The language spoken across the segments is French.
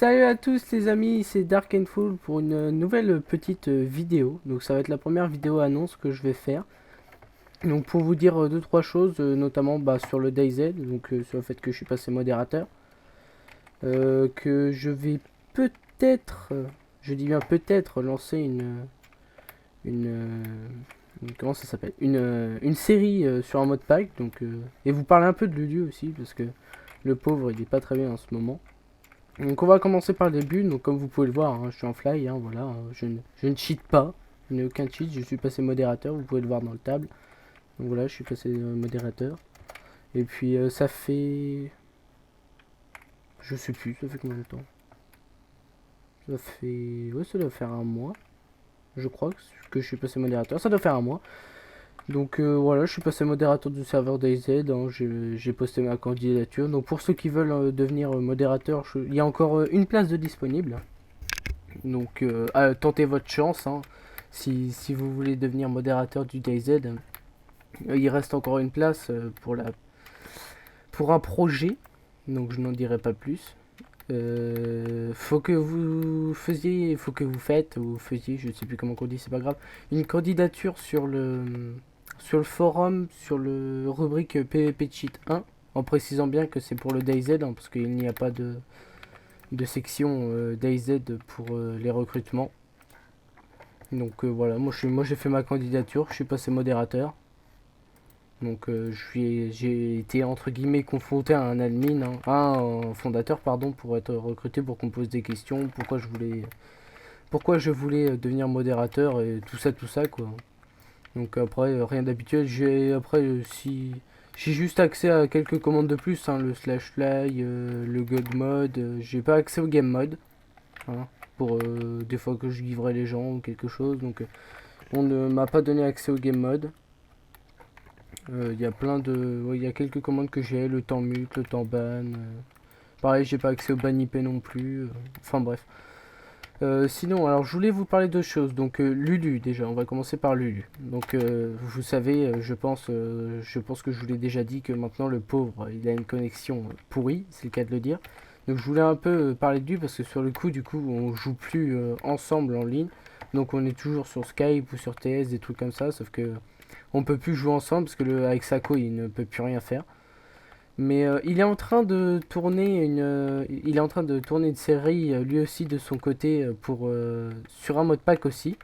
Salut à tous les amis, c'est Dark and Full pour une nouvelle petite vidéo. Donc ça va être la première vidéo annonce que je vais faire. Donc pour vous dire deux trois choses, notamment sur le DayZ, donc sur le fait que je suis passé modérateur, que je vais peut-être, je dis bien peut-être lancer une, comment ça s'appelle, une série sur un mode pack. Donc et vous parler un peu de Lulu aussi parce que le pauvre il est pas très bien en ce moment. Donc on va commencer par le début, donc comme vous pouvez le voir, hein, je suis en fly, hein, voilà, je ne cheat pas, je n'ai aucun cheat, je suis passé modérateur, vous pouvez le voir dans le table. Donc voilà, je suis passé modérateur. Et puis ça fait... Je sais plus, ça fait combien de temps? Ça fait... Ouais, ça doit faire un mois, je crois que je suis passé modérateur, ça doit faire un mois. Donc voilà, je suis passé modérateur du serveur DayZ, hein, j'ai posté ma candidature. Donc pour ceux qui veulent devenir modérateur, il y a encore une place de disponible. Donc tentez votre chance, hein. Si vous voulez devenir modérateur du DayZ, il reste encore une place pour un projet. Donc je n'en dirai pas plus. Faut que vous faisiez, faut que vous faites, ou faisiez, je ne sais plus comment on dit, c'est pas grave, une candidature sur le forum, sur le rubrique PvP Cheat 1, en précisant bien que c'est pour le DayZ, hein, parce qu'il n'y a pas de section DayZ pour les recrutements. Donc voilà, moi j'ai fait ma candidature, je suis passé modérateur. Donc j'ai été entre guillemets confronté à un admin, hein, à un fondateur pardon, pour être recruté pour qu'on pose des questions, pourquoi je voulais devenir modérateur et tout ça quoi. Donc après rien d'habituel, si j'ai juste accès à quelques commandes de plus, hein, le slash fly, le god mode, j'ai pas accès au game mode, hein, pour des fois que je livrais les gens ou quelque chose, donc on ne m'a pas donné accès au game mode. Il y a il y a quelques commandes que j'ai, le temps mute, le temps ban. Pareil, j'ai pas accès au ban IP non plus. Enfin bref. Sinon, alors je voulais vous parler de choses. Donc Lulu déjà, on va commencer par Lulu. Donc vous savez, je pense que je vous l'ai déjà dit que maintenant le pauvre, il a une connexion pourrie, c'est le cas de le dire. Donc je voulais un peu parler de lui parce que sur le coup, du coup, on joue plus ensemble en ligne. Donc on est toujours sur Skype ou sur TS, des trucs comme ça, sauf que on peut plus jouer ensemble parce que avec Sako il ne peut plus rien faire. Mais il est en train de tourner il est en train de tourner une série lui aussi de son côté pour sur un mode pack aussi.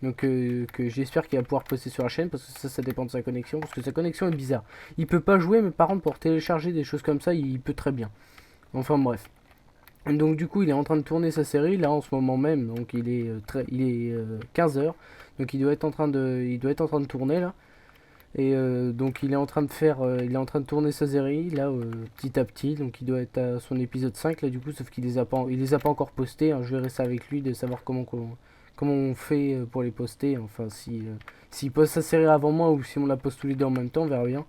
Donc que j'espère qu'il va pouvoir poster sur la chaîne parce que ça dépend de sa connexion parce que sa connexion est bizarre. Il peut pas jouer mais par contre pour télécharger des choses comme ça il peut très bien. Enfin bref. Donc du coup il est en train de tourner sa série là en ce moment même donc il est 15h donc il doit être en train de tourner là. Et donc il est en train de il est en train de tourner sa série là petit à petit. Donc il doit être à son épisode 5 là du coup, sauf il les a pas encore postés, hein. Je verrai ça avec lui de savoir comment on fait pour les poster. Enfin s'il poste sa série avant moi ou si on la poste tous les deux en même temps, on verra bien.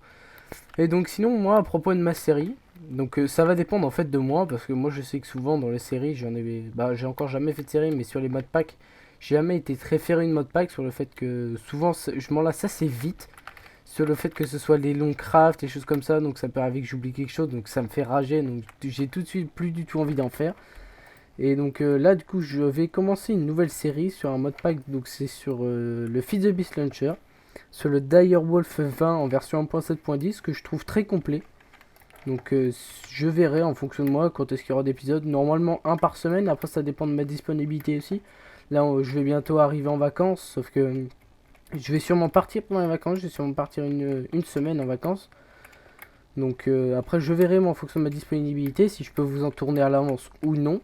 Et donc sinon moi à propos de ma série, donc ça va dépendre en fait de moi parce que moi je sais que souvent dans les séries j'ai encore jamais fait de série mais sur les modes pack j'ai jamais été très féru de mode pack sur le fait que souvent je m'en lasse assez vite sur le fait que ce soit les longs crafts et choses comme ça, donc ça peut arriver que j'oublie quelque chose, donc ça me fait rager, donc j'ai tout de suite plus du tout envie d'en faire. Et donc là du coup je vais commencer une nouvelle série sur un mode pack, donc c'est sur le Feed the Beast Launcher, sur le Direwolf 20 en version 1.7.10 que je trouve très complet. Donc je verrai en fonction de moi quand est-ce qu'il y aura d'épisodes, normalement un par semaine, après ça dépend de ma disponibilité aussi. Là je vais bientôt arriver en vacances, sauf que je vais sûrement partir pendant les vacances, je vais sûrement partir une semaine en vacances. Donc après je verrai moi en fonction de ma disponibilité si je peux vous en tourner à l'avance ou non.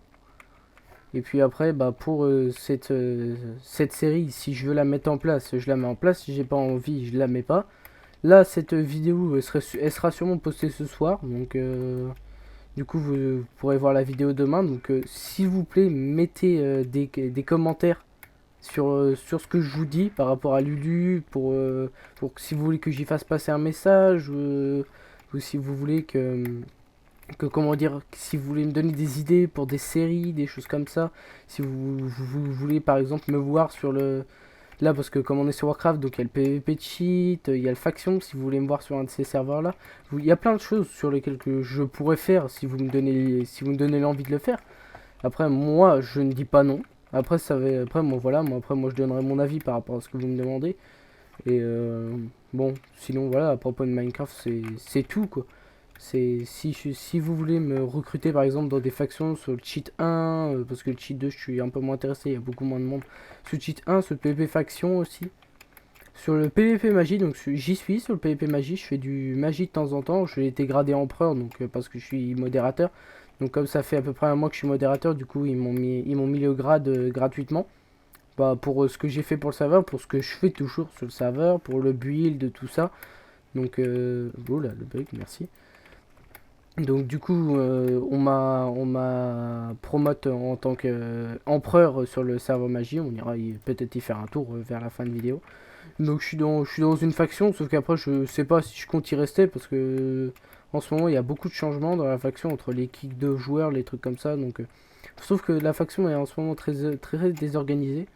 Et puis après pour cette série, si je veux la mettre en place, je la mets en place. Si j'ai pas envie, je la mets pas. Là cette vidéo elle sera sûrement postée ce soir. Donc du coup vous pourrez voir la vidéo demain. Donc s'il vous plaît mettez des commentaires sur ce que je vous dis par rapport à Lulu, pour si vous voulez que j'y fasse passer un message, ou si vous voulez comment dire, si vous voulez me donner des idées pour des séries, des choses comme ça, si vous voulez par exemple me voir sur là parce que comme on est sur Warcraft, donc il y a le PvP cheat, il y a le faction, si vous voulez me voir sur un de ces serveurs là, il y a plein de choses sur lesquelles que je pourrais faire si vous me donnez l'envie de le faire. Après, moi, je ne dis pas non. Après, après, moi, voilà, moi, je donnerai mon avis par rapport à ce que vous me demandez. Et bon, sinon, voilà, à propos de Minecraft, c'est tout, quoi. Si vous voulez me recruter, par exemple, dans des factions sur le cheat 1, parce que le cheat 2, je suis un peu moins intéressé, il y a beaucoup moins de monde. Sur le cheat 1, sur le PvP faction aussi. Sur le PvP magie, donc j'y suis sur le PvP magie, je fais du magie de temps en temps. Je l'ai été gradé empereur, donc parce que je suis modérateur. Donc comme ça fait à peu près un mois que je suis modérateur, du coup ils m'ont mis le grade gratuitement. Bah, pour ce que j'ai fait pour le serveur, pour ce que je fais toujours sur le serveur, pour le build, tout ça. Donc oh là, le bug, merci. Donc du coup on m'a promote en tant qu'empereur sur le serveur magie. On ira peut-être y faire un tour vers la fin de vidéo. Donc je suis dans une faction, sauf qu'après je sais pas si je compte y rester parce que en ce moment il y a beaucoup de changements dans la faction entre les kicks de joueurs, les trucs comme ça. Donc sauf que la faction est en ce moment très désorganisée.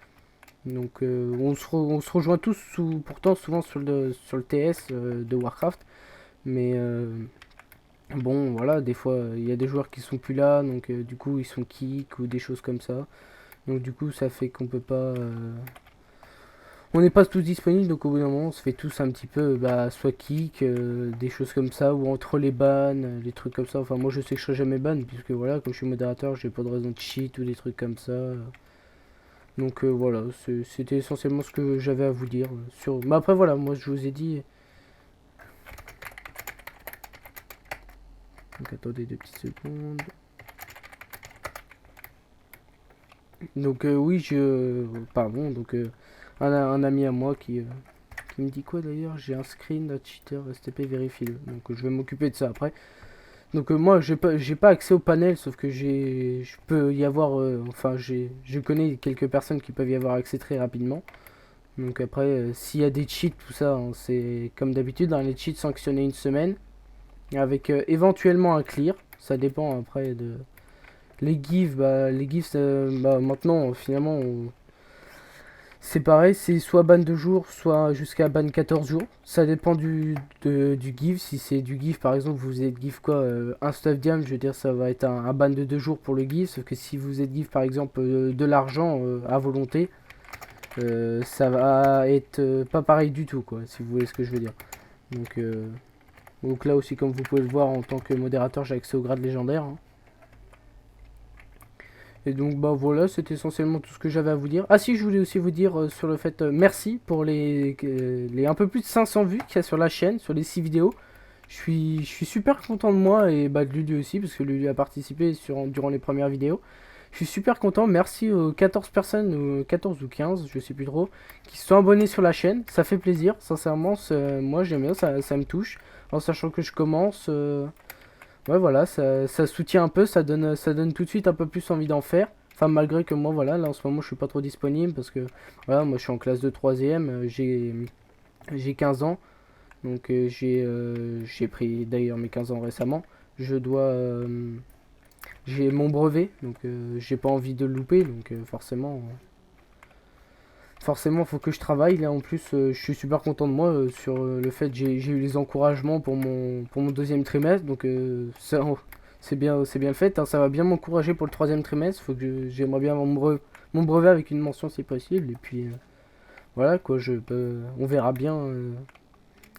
Donc on se rejoint tous pourtant souvent sur le TS de Warcraft. Mais bon voilà, des fois il y a des joueurs qui sont plus là, donc du coup ils sont kick ou des choses comme ça. Donc du coup ça fait qu'on peut pas on n'est pas tous disponibles, donc au bout d'un moment, on se fait tous un petit peu, bah, soit kick, des choses comme ça, ou entre les bans, des trucs comme ça. Enfin, moi, je sais que je serai jamais ban, puisque voilà, comme je suis modérateur, j'ai pas de raison de cheat ou des trucs comme ça. Donc voilà, c'était essentiellement ce que j'avais à vous dire. Mais après, voilà, moi, je vous ai dit. Donc attendez 2 petites secondes. Donc oui, pardon, donc un ami à moi qui me dit quoi d'ailleurs. J'ai un screen cheater STP vérifie-le. Donc je vais m'occuper de ça après. Donc moi j'ai pas accès au panel, sauf que je peux y avoir enfin je connais quelques personnes qui peuvent y avoir accès très rapidement. Donc après s'il y a des cheats tout ça, hein, c'est comme d'habitude les cheats sanctionnés une semaine avec éventuellement un clear, ça dépend après de les gifs bah, maintenant finalement c'est pareil, c'est soit ban 2 jours, soit jusqu'à ban 14 jours. Ça dépend du give. Si c'est du give, par exemple, vous êtes give quoi un stuff diam, je veux dire, ça va être un ban de 2 jours pour le give. Sauf que si vous êtes give, par exemple, de l'argent à volonté, ça va être pas pareil du tout, quoi, si vous voyez ce que je veux dire. Donc, donc là aussi, comme vous pouvez le voir, en tant que modérateur, j'ai accès au grade légendaire. Hein. Et donc bah voilà, c'était essentiellement tout ce que j'avais à vous dire. Ah si, je voulais aussi vous dire sur le fait merci pour les un peu plus de 500 vues qu'il y a sur la chaîne, sur les 6 vidéos. Je suis super content de moi et bah, de Lulu aussi, parce que Lulu a participé durant les premières vidéos. Je suis super content, merci aux 14 personnes, 14 ou 15, je sais plus trop, qui se sont abonnés sur la chaîne. Ça fait plaisir, sincèrement, moi j'aime bien, ça me touche. En sachant que je commence... Ouais, voilà, ça soutient un peu, ça donne tout de suite un peu plus envie d'en faire. Enfin, malgré que moi, voilà, là en ce moment, je suis pas trop disponible parce que, voilà, moi je suis en classe de 3ème, j'ai 15 ans, donc j'ai pris d'ailleurs mes 15 ans récemment. Je dois. J'ai mon brevet, donc j'ai pas envie de le louper, donc forcément. Forcément, faut que je travaille. Là, en plus, je suis super content de moi sur le fait que j'ai eu les encouragements pour mon deuxième trimestre. Donc, c'est bien le fait. Hein, ça va bien m'encourager pour le troisième trimestre. J'aimerais bien avoir mon brevet avec une mention si possible. Et puis, voilà, quoi, on verra bien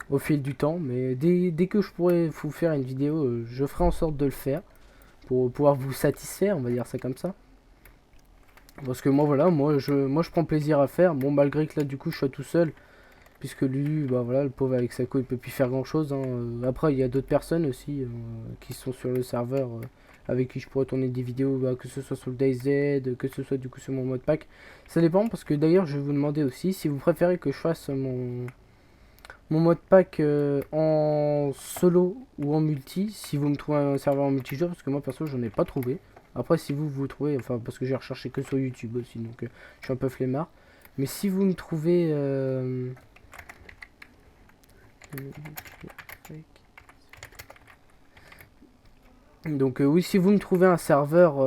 au fil du temps. Mais dès que je pourrai vous faire une vidéo, je ferai en sorte de le faire pour pouvoir vous satisfaire, on va dire ça comme ça. Parce que moi voilà, moi je prends plaisir à faire. Bon malgré que là du coup je sois tout seul. Puisque Lulu, bah voilà, le pauvre avec sa co il peut plus faire grand chose. Hein. Après il y a d'autres personnes aussi qui sont sur le serveur avec qui je pourrais tourner des vidéos, bah, que ce soit sur le DayZ, que ce soit du coup sur mon mode pack. Ça dépend parce que d'ailleurs je vais vous demander aussi si vous préférez que je fasse mon mode pack en solo ou en multi, si vous me trouvez un serveur en multijoueur, parce que moi perso j'en ai pas trouvé. Après si vous trouvez, enfin parce que j'ai recherché que sur YouTube aussi, donc je suis un peu flemmard. Mais si vous me trouvez... donc oui, si vous me trouvez un serveur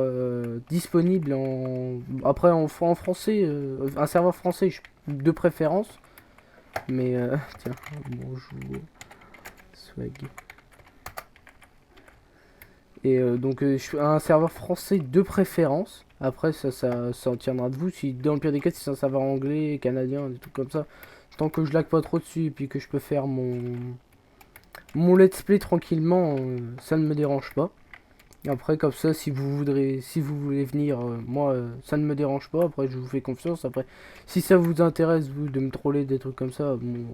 disponible après en français, un serveur français de préférence. Mais tiens, bonjour, swag. Et donc je fais un serveur français de préférence. Après ça en tiendra de vous. Si dans le pire des cas, si c'est un serveur anglais, canadien, des trucs comme ça, tant que je lag pas trop dessus et puis que je peux faire mon let's play tranquillement, ça ne me dérange pas. Et après comme ça, si vous voulez venir, moi ça ne me dérange pas. Après je vous fais confiance. Après si ça vous intéresse vous de me troller des trucs comme ça, bon,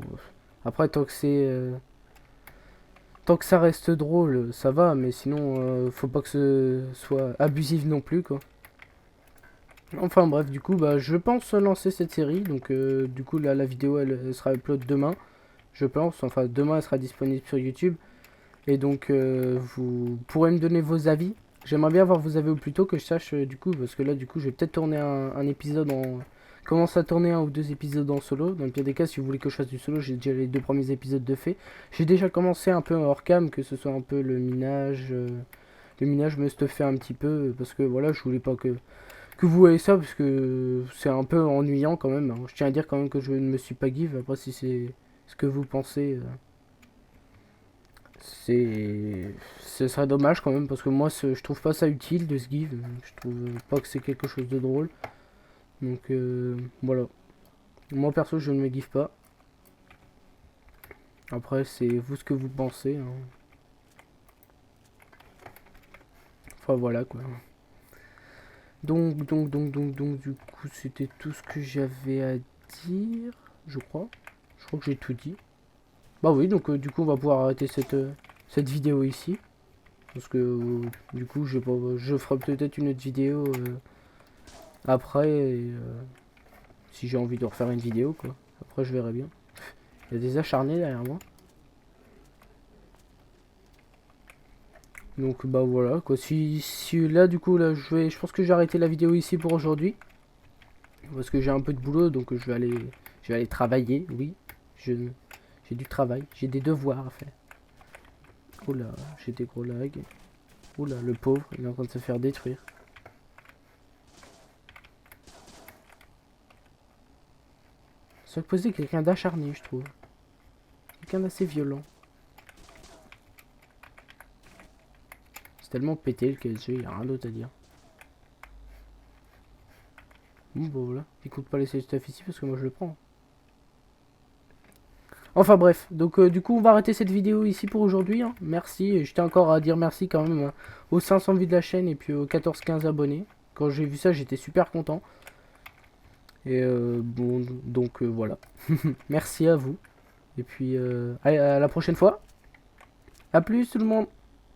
après tant que ça reste drôle, ça va, mais sinon, faut pas que ce soit abusif non plus, quoi. Enfin bref, du coup, bah, je pense lancer cette série. Donc, du coup, là, la vidéo, elle sera upload demain, je pense. Enfin, demain, elle sera disponible sur YouTube. Et donc, vous pourrez me donner vos avis. J'aimerais bien avoir vos avis au plus tôt que je sache, du coup, parce que là, du coup, je vais peut-être tourner un épisode en... Commence à tourner un ou deux épisodes en solo. Dans le pire des cas, si vous voulez que je fasse du solo, j'ai déjà les deux premiers épisodes de fait. J'ai déjà commencé un peu hors cam, que ce soit un peu le minage. Le minage me stuffait un petit peu, parce que voilà, je voulais pas que vous voyez ça, parce que c'est un peu ennuyant quand même, hein. Je tiens à dire quand même que je ne me suis pas give. Après, si c'est ce que vous pensez, ce serait dommage quand même, parce que moi, je trouve pas ça utile de se give. Je trouve pas que c'est quelque chose de drôle. Donc voilà. Moi perso je ne me give pas. Après c'est vous ce que vous pensez, hein. Enfin voilà quoi. Donc du coup c'était tout ce que j'avais à dire. Je crois. Je crois que j'ai tout dit. Bah oui donc du coup on va pouvoir arrêter cette vidéo ici. Parce que du coup je ferai peut-être une autre vidéo après. Et, si j'ai envie de refaire une vidéo quoi. Après je verrai bien. Il y a des acharnés derrière moi. Donc bah voilà quoi. Si là du coup là je pense que je vais arrêter la vidéo ici pour aujourd'hui. Parce que j'ai un peu de boulot donc je vais aller travailler, oui. J'ai du travail, j'ai des devoirs à faire. Oula, j'ai des gros lags. Oula, le pauvre, il est en train de se faire détruire. Ça posait quelqu'un d'acharné je trouve. Quelqu'un d'assez violent. C'est tellement pété le KSG, il n'y a rien d'autre à dire. Bon bah voilà, écoute pas laisser le stuff ici parce que moi je le prends. Enfin bref, donc du coup on va arrêter cette vidéo ici pour aujourd'hui, hein. Merci, et je tiens encore à dire merci quand même aux 500 vues de la chaîne et puis aux 14-15 abonnés. Quand j'ai vu ça j'étais super content. Et bon, donc voilà. Merci à vous. Et puis à la prochaine fois. A plus tout le monde.